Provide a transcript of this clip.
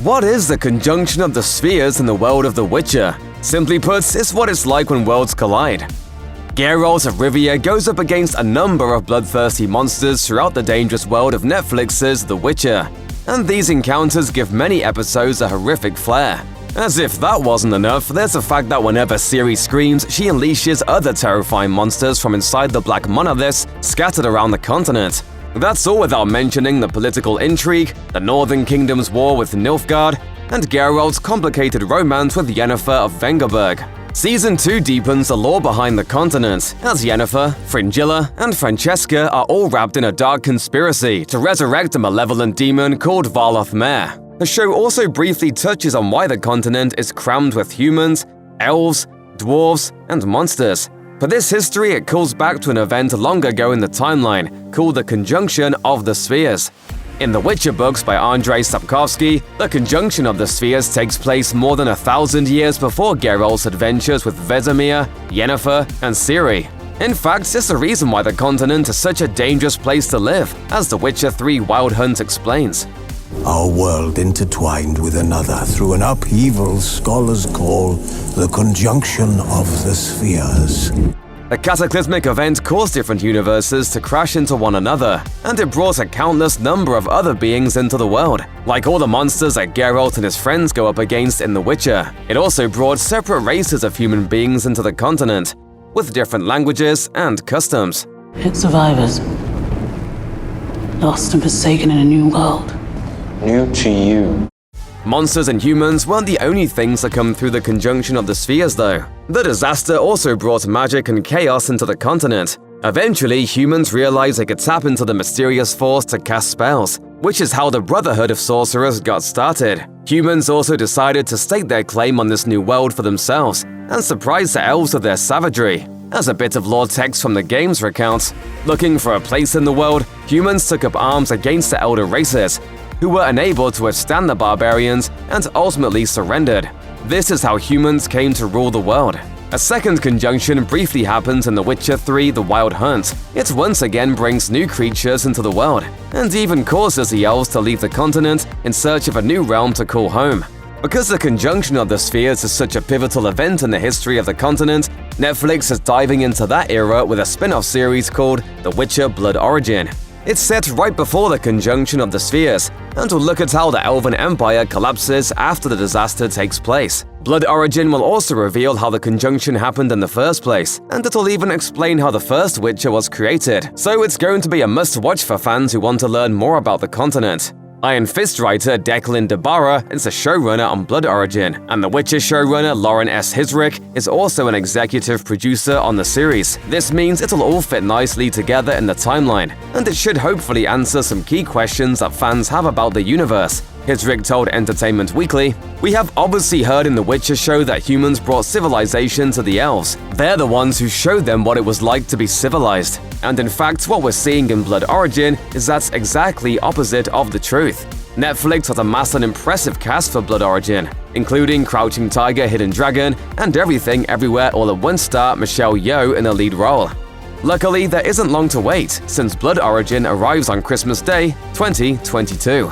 What is the conjunction of the spheres in the world of The Witcher? Simply put, it's what it's like when worlds collide. Geralt of Rivia goes up against a number of bloodthirsty monsters throughout the dangerous world of Netflix's The Witcher, and these encounters give many episodes a horrific flair. As if that wasn't enough, there's the fact that whenever Ciri screams, she unleashes other terrifying monsters from inside the Black Monoliths scattered around the continent. That's all without mentioning the political intrigue, the Northern Kingdom's war with Nilfgaard, and Geralt's complicated romance with Yennefer of Vengerberg. Season 2 deepens the lore behind the continent, as Yennefer, Fringilla, and Francesca are all wrapped in a dark conspiracy to resurrect a malevolent demon called Varloth Mare. The show also briefly touches on why the continent is crammed with humans, elves, dwarves, and monsters. For this history, it calls back to an event long ago in the timeline, called the Conjunction of the Spheres. In the Witcher books by Andrzej Sapkowski, the Conjunction of the Spheres takes place more than 1,000 years before Geralt's adventures with Vesemir, Yennefer, and Ciri. In fact, it's the reason why the continent is such a dangerous place to live, as The Witcher 3 Wild Hunt explains. Our world intertwined with another through an upheaval scholars call the Conjunction of the Spheres. The cataclysmic event caused different universes to crash into one another, and it brought a countless number of other beings into the world. Like all the monsters that Geralt and his friends go up against in The Witcher, it also brought separate races of human beings into the continent, with different languages and customs. It's survivors. Lost and forsaken in a new world. New to you. Monsters and humans weren't the only things that come through the Conjunction of the Spheres, though. The disaster also brought magic and chaos into the continent. Eventually, humans realized they could tap into the mysterious force to cast spells, which is how the Brotherhood of Sorcerers got started. Humans also decided to stake their claim on this new world for themselves, and surprised the elves with their savagery. As a bit of lore text from the games recounts, looking for a place in the world, humans took up arms against the elder races, who were unable to withstand the barbarians and ultimately surrendered. This is how humans came to rule the world. A second conjunction briefly happens in The Witcher 3 The Wild Hunt. It once again brings new creatures into the world, and even causes the elves to leave the continent in search of a new realm to call home. Because the Conjunction of the Spheres is such a pivotal event in the history of the continent, Netflix is diving into that era with a spin-off series called The Witcher Blood Origin. It's set right before the Conjunction of the Spheres, and will look at how the Elven Empire collapses after the disaster takes place. Blood Origin will also reveal how the conjunction happened in the first place, and it'll even explain how the first Witcher was created, so it's going to be a must-watch for fans who want to learn more about the continent. Iron Fist writer Declan DeBarra is a showrunner on Blood Origin, and The Witcher showrunner Lauren S. Hizrick is also an executive producer on the series. This means it'll all fit nicely together in the timeline, and it should hopefully answer some key questions that fans have about the universe. Hizrick told Entertainment Weekly, "We have obviously heard in The Witcher show that humans brought civilization to the elves. They're the ones who showed them what it was like to be civilized. And in fact, what we're seeing in Blood Origin is that's exactly opposite of the truth." Netflix has amassed an impressive cast for Blood Origin, including Crouching Tiger, Hidden Dragon, and Everything Everywhere All at Once star Michelle Yeoh in a lead role. Luckily, there isn't long to wait, since Blood Origin arrives on Christmas Day 2022.